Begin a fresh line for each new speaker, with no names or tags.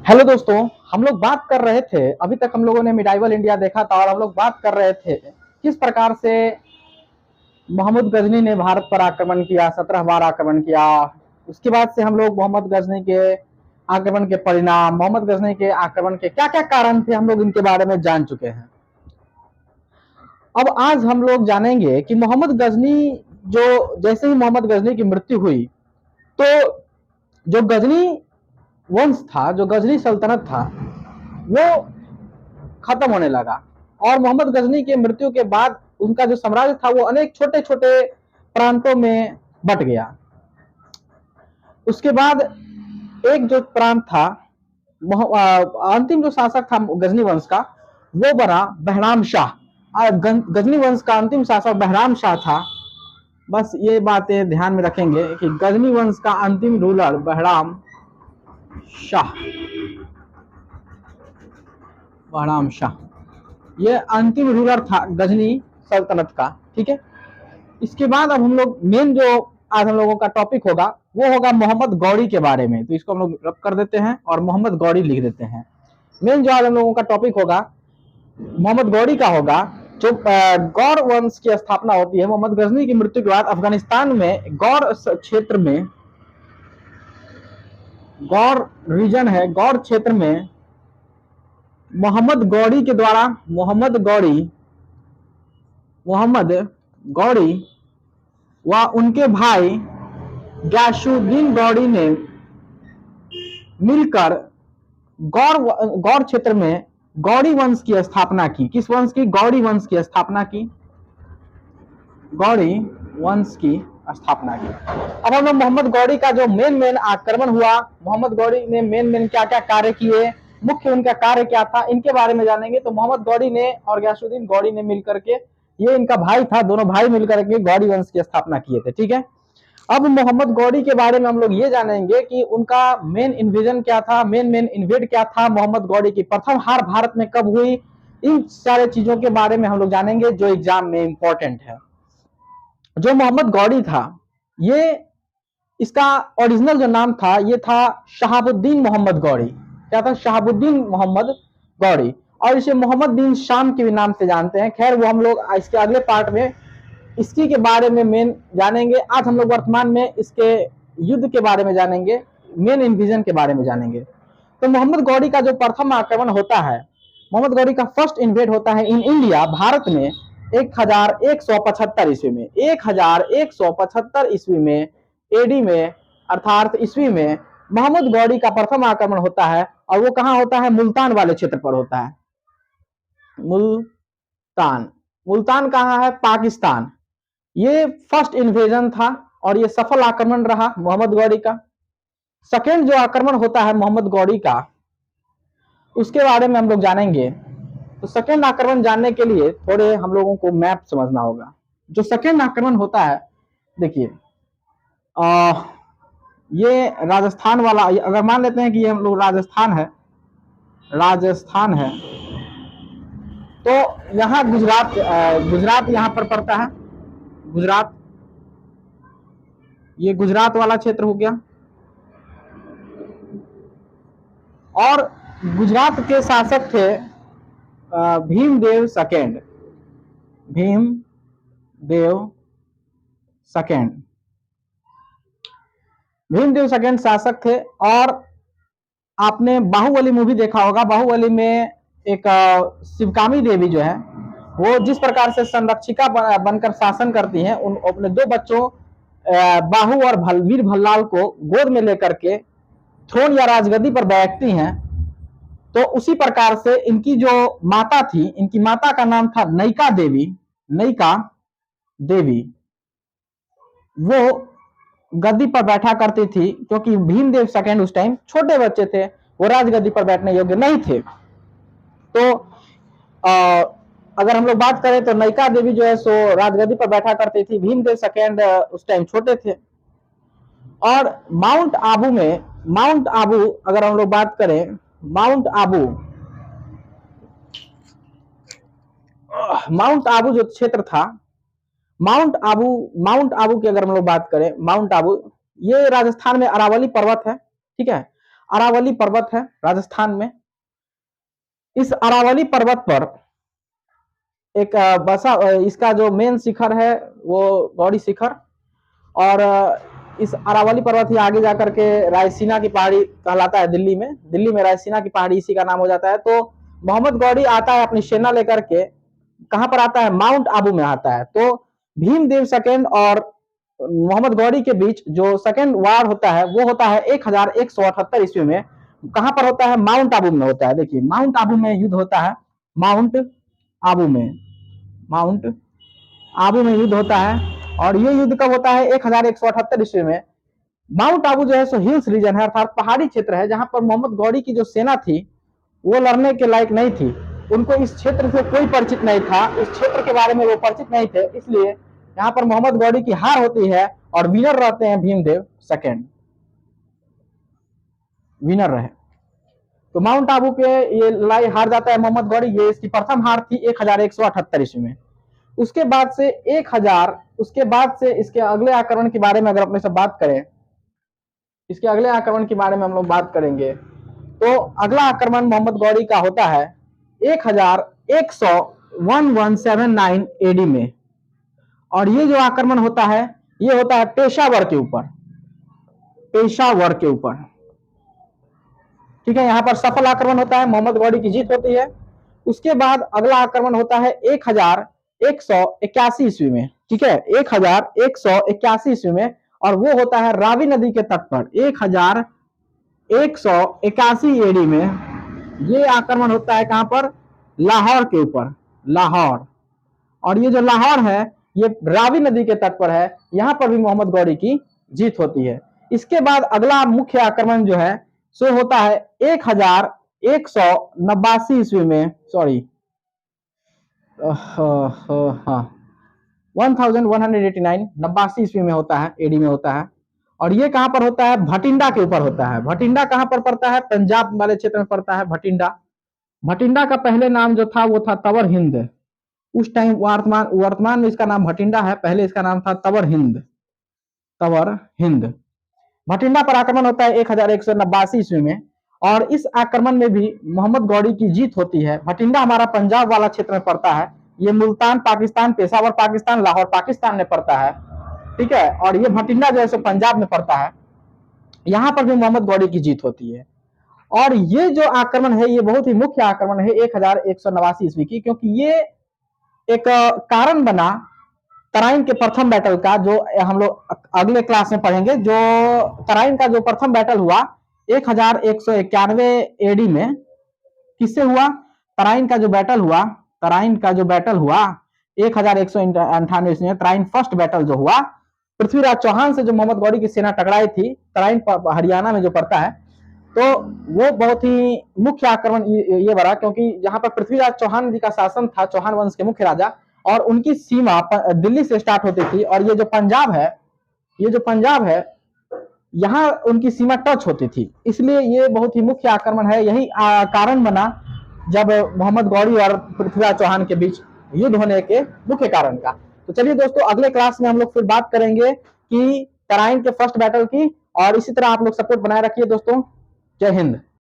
Hello दोस्तों। हम लोग बात कर रहे थे, अभी तक हम लोगों ने मिडाइवल इंडिया देखा था और हम लोग बात कर रहे थे किस प्रकार से मोहम्मद गजनी ने भारत पर आक्रमण किया, 17 बार आक्रमण किया। उसके बाद से हम लोग मोहम्मद गजनी के आक्रमण के परिणाम, मोहम्मद गजनी के आक्रमण के क्या क्या कारण थे, हम लोग इनके बारे में जान चुके हैं। अब आज हम लोग जानेंगे कि मोहम्मद गजनी, जो जैसे ही मोहम्मद गजनी की मृत्यु हुई तो जो गजनी वंश था, जो गजनी सल्तनत था, वो खत्म होने लगा। और मोहम्मद गजनी के मृत्यु के बाद उनका जो साम्राज्य था वो अनेक छोटे छोटे प्रांतों में बट गया। उसके बाद एक जो प्रांत था, अंतिम जो शासक था गजनी वंश का, वो बना बहराम शाह। गजनी वंश का अंतिम शासक बहराम शाह था। बस ये बातें ध्यान में रखेंगे कि गजनी वंश का अंतिम रूलर बहराम शाह, बहराम शाह ये अंतिम रूलर था गजनी सल्तनत का। ठीक है। इसके बाद अब हम लोग मेन जो आज हम लोगों का टॉपिक होगा वो होगा मोहम्मद गौरी के बारे में। तो इसको हम लोग रब कर देते हैं और मोहम्मद गौरी लिख देते हैं। मेन जो आज हम लोगों का टॉपिक होगा मोहम्मद गौरी का होगा। जो गौर वंश की स्थापना होती है मोहम्मद गजनी की मृत्यु के बाद अफगानिस्तान में गौर क्षेत्र में, गौर रीजन है, गौर क्षेत्र में मोहम्मद गौरी के द्वारा मोहम्मद गौरी व उनके भाई गयासुद्दीन गौरी ने मिलकर गौर क्षेत्र में गौरी वंश की स्थापना की। किस वंश की? गौरी वंश की स्थापना की। गौरी वंश की स्थापना की। अब हम लोग मोहम्मद गौरी का जो मेन आक्रमण हुआ, मोहम्मद गौरी ने मेन क्या क्या कार्य किए, मुख्य उनका कार्य क्या था, इनके बारे में जानेंगे। तो मोहम्मद गौरी ने और गयासुद्दीन गौरी ने मिलकर के, ये इनका भाई था, दोनों भाई मिलकर के गौरी वंश की स्थापना किए थे। ठीक है। अब मोहम्मद गौरी के बारे में हम लोग ये जानेंगे कि उनका मेन इन्वेजन क्या था, मेन इन्वेड क्या था, मोहम्मद गौरी की प्रथम हार भारत में कब हुई, इन सारे चीजों के बारे में हम लोग जानेंगे जो एग्जाम में इंपॉर्टेंट है। जो मोहम्मद गौरी था, ये इसका ओरिजिनल जो नाम था ये था शहाबुद्दीन मोहम्मद गौरी। क्या था? शहाबुद्दीन मोहम्मद गौरी। और इसे मोहम्मद बिन शाम के भी नाम से जानते हैं। खैर वो हम लोग इसके अगले पार्ट में इसकी के बारे में मेन जानेंगे। आज हम लोग वर्तमान में इसके युद्ध के बारे में जानेंगे, मेन इन्विजन के बारे में जानेंगे। तो मोहम्मद गौरी का जो प्रथम आक्रमण होता है, मोहम्मद गौरी का फर्स्ट इन्वेड होता है इन इंडिया, भारत में 1175 ईस्वी में। 1175 ईस्वी में, एडी में, अर्थात ईस्वी में मोहम्मद गौरी का प्रथम आक्रमण होता है। और वो कहां होता है? मुल्तान वाले क्षेत्र पर होता है। मुल्तान कहां है? पाकिस्तान। ये फर्स्ट इन्वेजन था और ये सफल आक्रमण रहा मोहम्मद गौरी का। सेकेंड जो आक्रमण होता है मोहम्मद गौरी का, उसके बारे में हम लोग जानेंगे। तो सेकेंड आक्रमण जानने के लिए थोड़े हम लोगों को मैप समझना होगा। जो सेकेंड आक्रमण होता है, देखिए ये राजस्थान वाला, अगर मान लेते हैं कि ये हम लोग राजस्थान है तो यहाँ गुजरात यहाँ पर पड़ता है। गुजरात, ये गुजरात वाला क्षेत्र हो गया। और गुजरात के शासक थे भीमदेव सेकेंड। भीमदेव सेकेंड शासक थे। और आपने बाहुबली मूवी देखा होगा। बाहुबली में एक शिवकामी देवी जो है, वो जिस प्रकार से संरक्षिका बनकर शासन करती हैं, उन अपने दो बच्चों बाहु और वीर भल्लाल को गोद में लेकर के थ्रोन या राजगद्दी पर बैठती हैं। तो उसी प्रकार से इनकी जो माता थी, इनकी माता का नाम था नयिका देवी। वो गद्दी पर बैठा करती थी क्योंकि भीमदेव सेकेंड उस टाइम छोटे बच्चे थे, वो राजगद्दी पर बैठने योग्य नहीं थे। तो अगर हम लोग बात करें तो नयिका देवी जो है सो राजगद्दी पर बैठा करती थी, भीमदेव सेकेंड उस टाइम छोटे थे। और माउंट आबू अगर हम लोग बात करें, माउंट आबू जो क्षेत्र था, माउंट आबू की अगर हम लोग बात करें, माउंट आबू ये राजस्थान में अरावली पर्वत है। ठीक है। अरावली पर्वत है राजस्थान में। इस अरावली पर्वत पर एक बसा, इसका जो मेन शिखर है वो गौरी शिखर, और इस अरावली पर्वत ही आगे जाकर के रायसीना की पहाड़ी कहलाता है। दिल्ली में रायसीना की पहाड़ी इसी का नाम हो जाता है। तो मोहम्मद गौरी आता है अपनी सेना लेकर के, कहां पर आता है, माउंट आबू में आता है। तो भीमदेव सेकेंड और मोहम्मद गौरी के बीच जो सेकेंड वार होता है वो होता है 1178 ईस्वी में। कहां पर होता है, माउंट आबू में होता है। देखिए माउंट आबू में युद्ध होता है, माउंट आबू में युद्ध होता है। और ये युद्ध कब होता है, 1178 ईस्वी में। माउंट आबू जो है सो हिल्स रीजन है, अर्थात पहाड़ी क्षेत्र है, जहां पर मोहम्मद गौरी की जो सेना थी वो लड़ने के लायक नहीं थी। उनको इस क्षेत्र से कोई परिचित नहीं था, इस क्षेत्र के बारे में वो परिचित नहीं थे, इसलिए यहाँ पर मोहम्मद गौरी की हार होती है और विनर रहते हैं भीमदेव सेकेंड, विनर रहे। तो माउंट आबू के ये लड़ाई हार जाता है मोहम्मद गौरी। ये इसकी प्रथम हार थी 1178 ईस्वी में। उसके बाद से इसके अगले आक्रमण के बारे में अगर अपने से बात करें, इसके अगले आक्रमण के बारे में हम लोग बात करेंगे, तो अगला आक्रमण मोहम्मद गौरी का होता है 1179 एडी में। और ये जो आक्रमण होता है ये होता है पेशावर के ऊपर। ठीक है, यहाँ पर सफल आक्रमण होता है, मोहम्मद गौरी की जीत होती है। उसके बाद अगला आक्रमण होता है 1181 ईस्वी में। ठीक है, 1181 ईस्वी में, और वो होता है रावी नदी के तट पर 1181 एडी में। ये आक्रमण होता है कहां पर, लाहौर के ऊपर, लाहौर। और ये जो लाहौर है ये रावी नदी के तट पर है, यहां पर भी मोहम्मद गौरी की जीत होती है। इसके बाद अगला मुख्य आक्रमण जो है सो होता है 1189 ईस्वी में, सॉरी 1189 नब्बासी ईस्वी में होता है, एडी में होता है। और ये कहां पर होता है, भटिंडा के ऊपर होता है। भटिंडा कहां पर पड़ता है, पंजाब वाले क्षेत्र में पड़ता है भटिंडा का पहले नाम जो था वो था तवर हिंद। उस टाइम वर्तमान में इसका नाम भटिंडा है, पहले इसका नाम था तवर हिंद। भटिंडा पर आक्रमण होता है 1189 ईस्वी में, और इस आक्रमण में भी मोहम्मद गौरी की जीत होती है। भटिंडा हमारा पंजाब वाला क्षेत्र में पड़ता है, ये मुल्तान पाकिस्तान, पेशावर पाकिस्तान, लाहौर पाकिस्तान में पड़ता है। ठीक है, और ये भटिंडा जो है पंजाब में पड़ता है, यहां पर भी मोहम्मद गौरी की जीत होती है। और ये जो आक्रमण है ये बहुत ही मुख्य आक्रमण है 1189 ईस्वी की, क्योंकि ये एक कारण बना तराइन के प्रथम बैटल का, जो हम लोग अगले क्लास में पढ़ेंगे। जो तराइन का जो प्रथम बैटल हुआ 1191 एडी में, किससे हुआ, तराइन का जो बैटल हुआ 1198 ईस्वी में, तराइन फर्स्ट बैटल जो हुआ, पृथ्वीराज चौहान से जो मोहम्मद गौरी की सेना टकराई थी, तराइन हरियाणा में जो पड़ता है, तो वो बहुत ही मुख्य आक्रमण ये बना, क्योंकि जहां पर पृथ्वीराज चौहान जी का शासन था, चौहान वंश के मुख्य राजा, और उनकी सीमा दिल्ली से स्टार्ट होती थी, और ये जो पंजाब है यहाँ उनकी सीमा टच होती थी, इसलिए ये बहुत ही मुख्य आक्रमण है। यही कारण बना जब मोहम्मद गौरी और पृथ्वीराज चौहान के बीच युद्ध होने के मुख्य कारण का। तो चलिए दोस्तों, अगले क्लास में हम लोग फिर बात करेंगे कि तराइन के फर्स्ट बैटल की, और इसी तरह आप लोग सपोर्ट बनाए रखिए दोस्तों। जय हिंद।